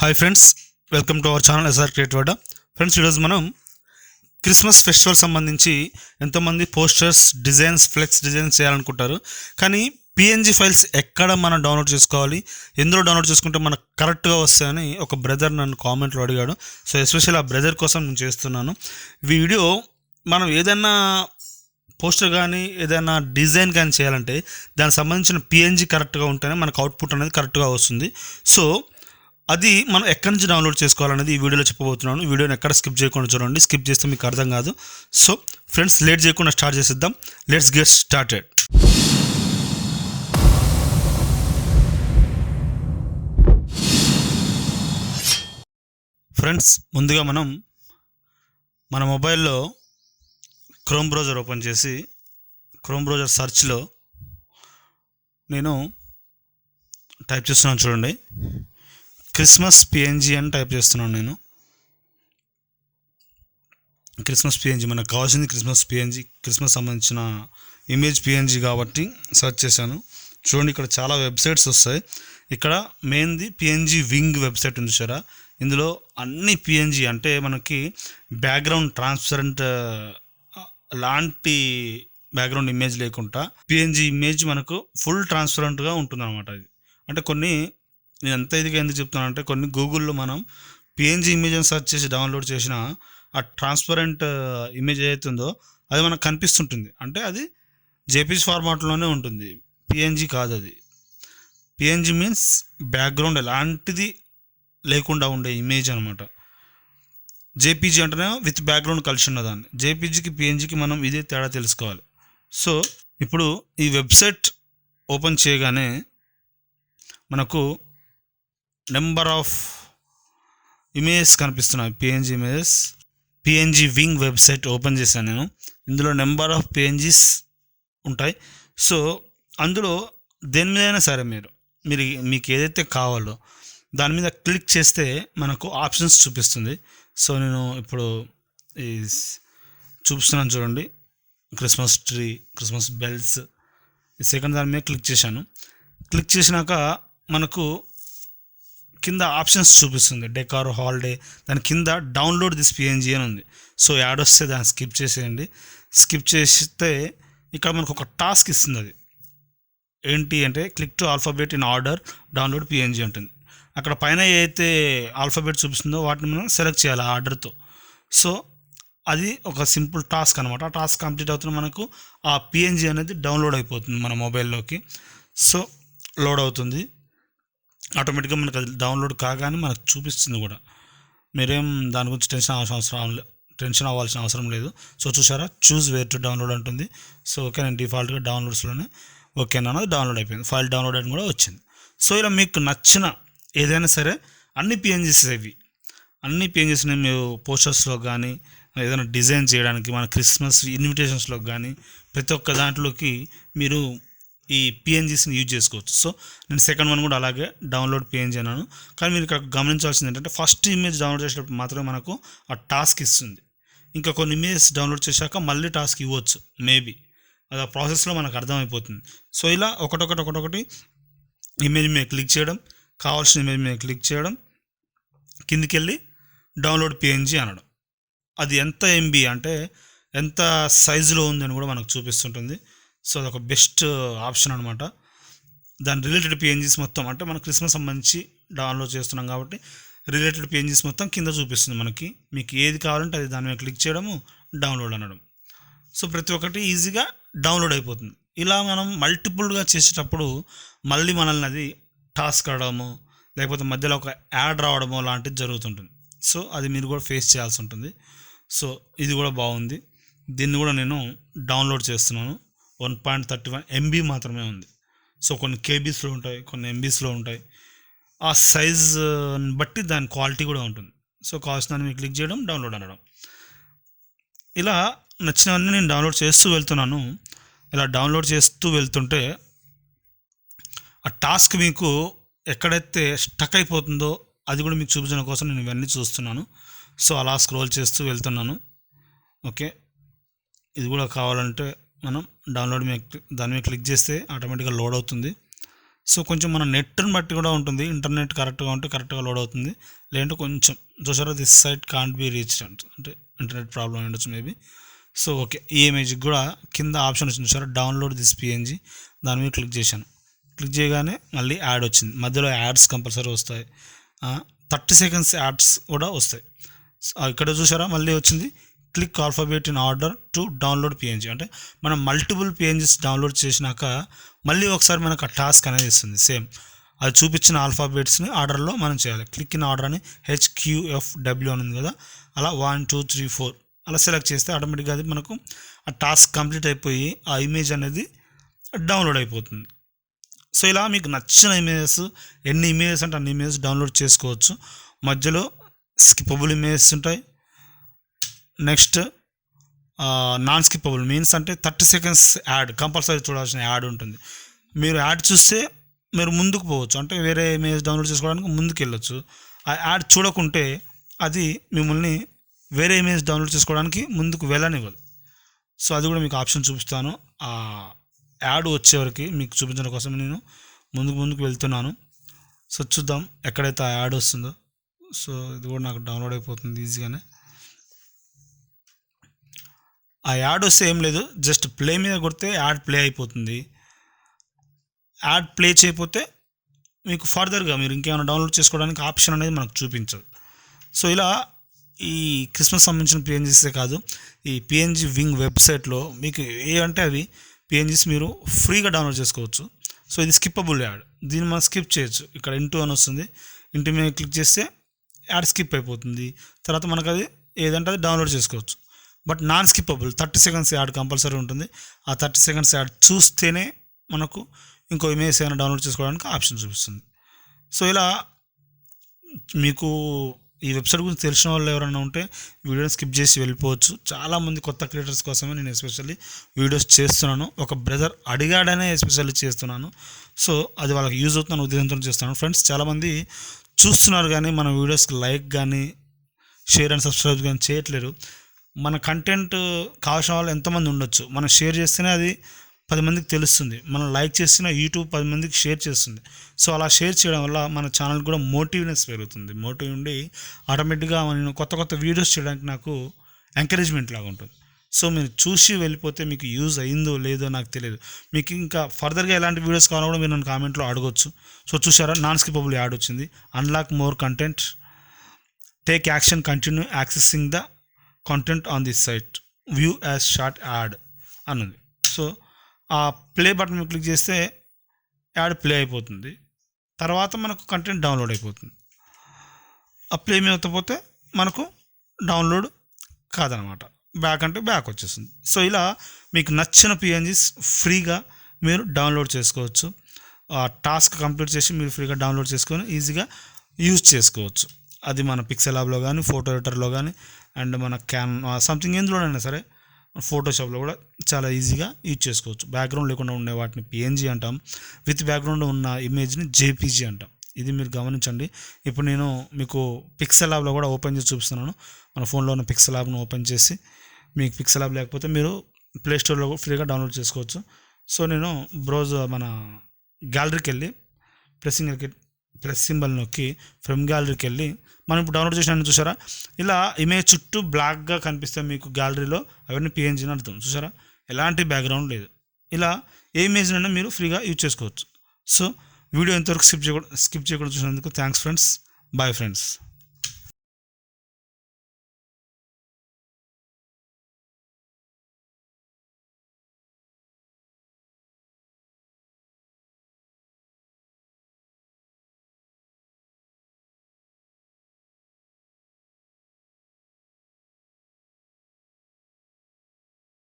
Hi friends, welcome to our channel SR creative Adda. Friends, ఈరోజు మనం Christmas festival సంబంధించి ఎంతోమంది పోస్టర్స్, డిజైన్స్, ఫ్లెక్స్ డిజైన్స్ చేయాలనుకుంటారు. కానీ పిఎన్జీ ఫైల్స్ ఎక్కడ మనం డౌన్లోడ్ చేసుకోవాలి, ఎందులో డౌన్లోడ్ చేసుకుంటే మనకు కరెక్ట్గా వస్తాయని ఒక బ్రదర్ నన్ను కామెంట్లో అడిగాడు. సో ఎస్పెషల్లీ ఆ బ్రదర్ కోసం నేను చేస్తున్నాను వీడియో. మనం ఏదైనా పోస్టర్ కానీ ఏదైనా డిజైన్ కానీ చేయాలంటే దానికి సంబంధించిన పిఎన్జీ కరెక్ట్గా ఉంటేనే మనకు అవుట్పుట్ అనేది కరెక్ట్గా వస్తుంది. సో అది మనం ఎక్కడి నుంచి డౌన్లోడ్ చేసుకోవాలనేది ఈ వీడియోలో చెప్పబోతున్నాను. వీడియోని ఎక్కడ స్కిప్ చేయకుండా చూడండి, స్కిప్ చేస్తే మీకు అర్థం కాదు. సో ఫ్రెండ్స్, లేట్ చేయకుండా స్టార్ట్ చేసేద్దాం. Let's get started. ఫ్రెండ్స్, ముందుగా మనం మన మొబైల్లో క్రోమ్ బ్రౌజర్ ఓపెన్ చేసి క్రోమ్ బ్రౌజర్ సెర్చ్లో నేను టైప్ చేస్తున్నాను. చూడండి, క్రిస్మస్ పిఎన్జీ అని టైప్ చేస్తున్నాను. నేను క్రిస్మస్ పిఎన్జీ, మనకు కావాల్సింది క్రిస్మస్ పిఎన్జీ, క్రిస్మస్ సంబంధించిన ఇమేజ్ పిఎన్జీ కాబట్టి సెర్చ్ చేశాను. చూడండి, ఇక్కడ చాలా వెబ్సైట్స్ వస్తాయి. ఇక్కడ మెయిన్ది పిఎన్జీ వింగ్ వెబ్సైట్ ఉంది చూసారా. ఇందులో అన్ని పిఎన్జీ అంటే మనకి బ్యాక్గ్రౌండ్ ట్రాన్స్పరెంట్ లాంటి బ్యాక్గ్రౌండ్ ఇమేజ్ లేకుండా పిఎన్జీ ఇమేజ్ మనకు ఫుల్ ట్రాన్స్పరెంట్గా ఉంటుంది అనమాట. ఇది అంటే కొన్ని, నేను ఎంత ఇదిగా ఎందుకు చెప్తున్నానంటే, కొన్ని గూగుల్లో మనం పిఎన్జీ ఇమేజ్ని సెర్చ్ చేసి డౌన్లోడ్ చేసిన ఆ ట్రాన్స్పరెంట్ ఇమేజ్ ఏదైతుందో అది మనకు కనిపిస్తుంటుంది. అంటే అది జేపీజీ ఫార్మాట్లోనే ఉంటుంది, పిఎన్జీ కాదు అది. పిఎన్జీ మీన్స్ బ్యాక్గ్రౌండ్ ఎలాంటిది లేకుండా ఉండే ఇమేజ్ అనమాట. జేపీజీ అంటేనే విత్ బ్యాక్గ్రౌండ్ కలిసి ఉన్నదాన్ని. జేపీజీకి పిఎన్జీకి మనం ఇదే తేడా తెలుసుకోవాలి. సో ఇప్పుడు ఈ వెబ్సైట్ ఓపెన్ చేయగానే మనకు నెంబర్ ఆఫ్ ఇమేజెస్ కనిపిస్తున్నాయి. PNG images, PNG wing website open చేశాను నేను. ఇందులో నెంబర్ ఆఫ్ పిఎన్జీస్ ఉంటాయి. సో అందులో దేని మీదైనా సరే మీకు ఏదైతే కావాలో దాని మీద క్లిక్ చేస్తే మనకు ఆప్షన్స్ చూపిస్తుంది. సో నేను ఇప్పుడు ఈ చూపిస్తున్నాను చూడండి, క్రిస్మస్ ట్రీ, క్రిస్మస్ బెల్స్. ఈ సెకండ్ దాని మీద క్లిక్ చేశాను. క్లిక్ చేసినాక మనకు కింద ఆప్షన్స్ చూపిస్తుంది, డెకార్, హాలిడే. దాని కింద డౌన్లోడ్ దిస్ పిఎన్జీ అని ఉంది. సో యాడ్ వస్తే దాన్ని స్కిప్ చేసేయండి. స్కిప్ చేస్తే ఇక్కడ మనకు ఒక టాస్క్ ఇస్తుంది. అది ఏంటి అంటే, click to alphabet in order download PNG ఉంటుంది. అక్కడ పైన ఏదైతే ఆల్ఫాబెట్ చూపిస్తుందో వాటిని మనం సెలెక్ట్ చేయాలి ఆర్డర్తో. సో అది ఒక సింపుల్ టాస్క్ అనమాట. ఆ టాస్క్ కంప్లీట్ అవుతున్న మనకు ఆ పిఎన్జీ అనేది డౌన్లోడ్ అయిపోతుంది మన మొబైల్లోకి. సో లోడ్ అవుతుంది ఆటోమేటిక్గా. మనకు అది డౌన్లోడ్ కాగానే మనకు చూపిస్తుంది కూడా. మీరేం దాని గురించి టెన్షన్ అవ్వాల్సిన అవసరం లేదు. సో చూసారా, చూస్ వేర్ టు డౌన్లోడ్ అంటుంది. సో ఓకే, నేను డిఫాల్ట్గా డౌన్లోడ్స్లోనే ఓకే అన్నది డౌన్లోడ్ అయిపోయింది. ఫైల్ డౌన్లోడ్ అని కూడా వచ్చింది. సో ఇలా మీకు నచ్చిన ఏదైనా సరే అన్ని పిఎన్జీస్ ఇవి, అన్ని పిఎన్జీస్ని మీరు పోస్టర్స్లో కానీ ఏదైనా డిజైన్ చేయడానికి, మన క్రిస్మస్ ఇన్విటేషన్స్లో కానీ ప్రతి ఒక్క దాంట్లోకి మీరు ఈ పిఎన్జీస్ని యూజ్ చేసుకోవచ్చు. సో నేను సెకండ్ వన్ కూడా అలాగే డౌన్లోడ్ పిఎన్జీ అన్నాను. కానీ మీరు ఇక్కడ గమనించాల్సింది ఏంటంటే, ఫస్ట్ ఇమేజ్ డౌన్లోడ్ చేసేటప్పుడు మాత్రమే మనకు ఆ టాస్క్ ఇస్తుంది. ఇంకా కొన్ని ఇమేజెస్ డౌన్లోడ్ చేశాక మళ్ళీ టాస్క్ ఇవ్వచ్చు మేబీ. అది ఆ ప్రాసెస్లో మనకు అర్థమైపోతుంది. సో ఇలా ఒకటొకటి ఇమేజ్ మీద క్లిక్ చేయడం, కావాల్సిన ఇమేజ్ మీద క్లిక్ చేయడం, కిందికి వెళ్ళి డౌన్లోడ్ పిఎన్జీ అనడం. అది ఎంత ఎంబీ అంటే ఎంత సైజులో ఉందని కూడా మనకు చూపిస్తుంటుంది. సో అదొక బెస్ట్ ఆప్షన్ అనమాట. దాని రిలేటెడ్ పిఎన్జీస్ మొత్తం, అంటే మనం క్రిస్మస్ సంబంధించి డౌన్లోడ్ చేస్తున్నాం కాబట్టి రిలేటెడ్ పిఎన్జీస్ మొత్తం కింద చూపిస్తుంది మనకి. మీకు ఏది కావాలంటే అది దాని మీద క్లిక్ చేయడము, డౌన్లోడ్ అనడం. సో ప్రతి ఒక్కటి ఈజీగా డౌన్లోడ్ అయిపోతుంది. ఇలా మనం మల్టిపుల్గా చేసేటప్పుడు మళ్ళీ మనల్ని అది టాస్క్ అడగడము, లేకపోతే మధ్యలో ఒక యాడ్ రావడము లాంటిది జరుగుతుంటుంది. సో అది మీరు కూడా ఫేస్ చేయాల్సి ఉంటుంది. సో ఇది కూడా బాగుంది. దీన్ని కూడా నేను డౌన్లోడ్ చేస్తున్నాను. 1.31 MB మాత్రమే ఉంది. సో కొన్ని కేబీస్లో ఉంటాయి, కొన్ని ఎంబీస్లో ఉంటాయి. ఆ సైజుని బట్టి దాని క్వాలిటీ కూడా ఉంటుంది. సో కావాల్సిన మీరు క్లిక్ చేయడం, డౌన్లోడ్ అనడం. ఇలా నచ్చినవన్నీ నేను డౌన్లోడ్ చేస్తూ వెళ్తున్నాను. ఇలా డౌన్లోడ్ చేస్తూ వెళ్తుంటే ఆ టాస్క్ మీకు ఎక్కడైతే స్టక్ అయిపోతుందో అది కూడా మీకు చూపించడం కోసం నేను ఇవన్నీ చూస్తున్నాను. సో అలా స్క్రోల్ చేస్తూ వెళ్తున్నాను. ఓకే, ఇది కూడా కావాలంటే మనం డౌన్లోడ్ మీద దాని మీద క్లిక్ చేస్తే ఆటోమేటిక్గా లోడ్ అవుతుంది. సో కొంచెం మన నెట్ని బట్టి కూడా ఉంటుంది. ఇంటర్నెట్ కరెక్ట్గా ఉంటే కరెక్ట్గా లోడ్ అవుతుంది, లేదంటే కొంచెం చూసారా this site can't be reached అంటే ఇంటర్నెట్ ప్రాబ్లం ఉండొచ్చు మేబీ. సో ఓకే, ఈ ఇమేజ్కి కూడా కింద ఆప్షన్ వచ్చింది చూసారా, డౌన్లోడ్ దిస్ పిఎన్జీ. దాని మీద క్లిక్ చేశాను. క్లిక్ చేయగానే మళ్ళీ యాడ్ వచ్చింది. మధ్యలో యాడ్స్ కంపల్సరీ వస్తాయి, 30 సెకండ్స్ యాడ్స్ కూడా వస్తాయి. ఇక్కడ చూసారా మళ్ళీ వచ్చింది, click alphabet in order to download PNG. అంటే మనం మల్టిపుల్ పిఎన్జీస్ డౌన్లోడ్ చేసినాక మళ్ళీ ఒకసారి మనకు ఆ టాస్క్ అనేది ఇస్తుంది. సేమ్ అది చూపించిన ఆల్ఫాబెట్స్ని ఆర్డర్లో మనం చేయాలి. క్లిక్ ఇన్ ఆర్డర్ అని HQFW అని ఉంది కదా, అలా 1 2 3 4 అలా సెలెక్ట్ చేస్తే ఆటోమేటిక్గా అది మనకు ఆ టాస్క్ కంప్లీట్ అయిపోయి ఆ ఇమేజ్ అనేది డౌన్లోడ్ అయిపోతుంది. సో ఇలా మీకు నచ్చిన ఇమేజెస్, ఎన్ని ఇమేజెస్ అంటే అన్ని ఇమేజెస్ డౌన్లోడ్ చేసుకోవచ్చు. మధ్యలో స్కిప్పబుల్ ఇమేజెస్ ఉంటాయి. నెక్స్ట్ నాన్ స్కిప్పబుల్ మీన్స్ అంటే 30 సెకండ్స్ యాడ్ కంపల్సరీ చూడాల్సిన యాడ్ ఉంటుంది. మీరు యాడ్ చూస్తే మీరు ముందుకు పోవచ్చు, అంటే వేరే ఇమేజ్ డౌన్లోడ్ చేసుకోవడానికి ముందుకు వెళ్ళొచ్చు. ఆ యాడ్ చూడకుంటే అది మిమ్మల్ని వేరే ఇమేజ్ డౌన్లోడ్ చేసుకోవడానికి ముందుకు వెళ్ళనివ్వదు. సో అది కూడా మీకు ఆప్షన్ చూపిస్తాను. ఆ యాడ్ వచ్చేవరకు మీకు చూపించడం కోసం నేను ముందుకు వెళ్తున్నాను. సో చూద్దాం ఎక్కడైతే ఆ యాడ్ వస్తుందో. సో ఇది కూడా నాకు డౌన్లోడ్ అయిపోతుంది ఈజీగానే. ఆ యాడ్ వస్తే ఏం లేదు, జస్ట్ ప్లే మీద కొడితే యాడ్ ప్లే అయిపోతుంది. యాడ్ ప్లే చేయకపోతే మీకు ఫర్దర్గా మీరు ఇంకేమైనా డౌన్లోడ్ చేసుకోవడానికి ఆప్షన్ అనేది మనకు చూపించదు. సో ఇలా ఈ క్రిస్మస్ సంబంధించిన పిఎన్జీసే కాదు, ఈ పిఎన్జీ వింగ్ వెబ్సైట్లో మీకు ఏ అంటే అవి పిఎన్జీస్ మీరు ఫ్రీగా డౌన్లోడ్ చేసుకోవచ్చు. సో ఇది స్కిప్పబుల్ యాడ్, దీన్ని మనం స్కిప్ చేయొచ్చు. ఇక్కడ ఇంటూ అని వస్తుంది, ఇంటూ మీద క్లిక్ చేస్తే యాడ్ స్కిప్ అయిపోతుంది. తర్వాత మనకు అది ఏదంటే అది డౌన్లోడ్ చేసుకోవచ్చు. But non skippable 30 seconds add compulsory ఉంటుంది. ఆ 30 సెకండ్స్ యాడ్ చూస్తేనే మనకు ఇంకో ఇమేజ్ ఏమైనా డౌన్లోడ్ చేసుకోవడానికి ఆప్షన్ చూపిస్తుంది. సో ఇలా మీకు ఈ వెబ్సైట్ గురించి తెలిసిన వాళ్ళు ఎవరైనా ఉంటే వీడియోని స్కిప్ చేసి వెళ్ళిపోవచ్చు. చాలామంది కొత్త క్రియేటర్స్ కోసమే నేను ఎస్పెషల్లీ వీడియోస్ చేస్తున్నాను. ఒక బ్రదర్ అడిగాడనే ఎస్పెషల్లీ చేస్తున్నాను. సో అది వాళ్ళకి యూజ్ అవుతున్న ఉద్దేశంతో చేస్తున్నాను. ఫ్రెండ్స్ చాలామంది చూస్తున్నారు కానీ మన వీడియోస్కి లైక్ కానీ షేర్ అండ్ సబ్స్క్రైబ్ కానీ చేయట్లేరు. మన కంటెంట్ కావాల్సిన వాళ్ళు ఎంతమంది ఉండొచ్చు, మనం షేర్ చేస్తేనే అది 10 మందికి తెలుస్తుంది. మనం లైక్ చేసిన యూట్యూబ్ 10 మందికి షేర్ చేస్తుంది. సో అలా షేర్ చేయడం వల్ల మన ఛానల్ కూడా మోటివ్నెస్ పెరుగుతుంది. మోటివ్ ఉండి ఆటోమేటిక్గా నేను కొత్త వీడియోస్ చేయడానికి నాకు ఎంకరేజ్మెంట్ లాగా ఉంటుంది. సో మీరు చూసి వెళ్ళిపోతే మీకు యూజ్ అయిందో లేదో నాకు తెలియదు. మీకు ఇంకా ఫర్దర్గా ఎలాంటి వీడియోస్ కావాలో కూడా మీరు నన్ను కామెంట్లో అడగొచ్చు. సో చూసారా, నాన్ స్కిప్పబుల్ యాడ్ వచ్చింది. Unlock more content, take action, continue accessing the content on this site, view as short ad అన్నది. సో ఆ ప్లే బటన్ మీద క్లిక్ చేస్తే యాడ్ ప్లే అయిపోతుంది. తర్వాత మనకు కంటెంట్ డౌన్లోడ్ అయిపోతుంది. ఆ ప్లే మీద పోతే మనకు డౌన్లోడ్ కాదనమాట, బ్యాక్ అంటే బ్యాక్ వచ్చేస్తుంది. సో ఇలా మీకు నచ్చిన పిఎన్జీస్ ఫ్రీగా మీరు డౌన్లోడ్ చేసుకోవచ్చు. టాస్క్ కంప్లీట్ చేసి మీరు ఫ్రీగా డౌన్లోడ్ చేసుకొని ఈజీగా యూజ్ చేసుకోవచ్చు. అది మన పిక్సెల్ ల్యాబ్లో కానీ, ఫోటో ఎడిటర్లో కానీ, అండ్ మన సంథింగ్ ఎందులోనైనా సరే, ఫోటోషాప్లో కూడా చాలా ఈజీగా యూజ్ చేసుకోవచ్చు. బ్యాక్గ్రౌండ్ లేకుండా ఉండే వాటిని పిఎన్జీ అంటాం, విత్ బ్యాక్గ్రౌండ్ ఉన్న ఇమేజ్ని జేపీజీ అంటాం. ఇది మీరు గమనించండి. ఇప్పుడు నేను మీకు పిక్సెల్ ల్యాబ్లో కూడా ఓపెన్ చేసి చూపిస్తున్నాను. మన ఫోన్లో ఉన్న పిక్సెల్ ల్యాబ్ను ఓపెన్ చేసి, మీకు పిక్సెల్ ల్యాబ్ లేకపోతే మీరు ప్లేస్టోర్లో ఫ్రీగా డౌన్లోడ్ చేసుకోవచ్చు. సో నేను మన గ్యాలరీకి వెళ్ళి ప్లస్ సింబల్ నొక్కి ఫ్రమ్ గ్యాలరీకి వెళ్ళి మనం ఇప్పుడు డౌన్లోడ్ చేసిన చూసారా, ఇలా ఇమేజ్ చుట్టూ బ్లాక్గా కనిపిస్తే మీకు గ్యాలరీలో అవన్నీ పిఎన్జీ అని అర్థం. చూసారా, ఎలాంటి బ్యాక్గ్రౌండ్ లేదు. ఇలా ఏ ఇమేజ్నైనా మీరు ఫ్రీగా యూజ్ చేసుకోవచ్చు. సో వీడియో ఎంతవరకు స్కిప్ చేయకుండా చూసినందుకు థ్యాంక్స్ ఫ్రెండ్స్. Bye friends.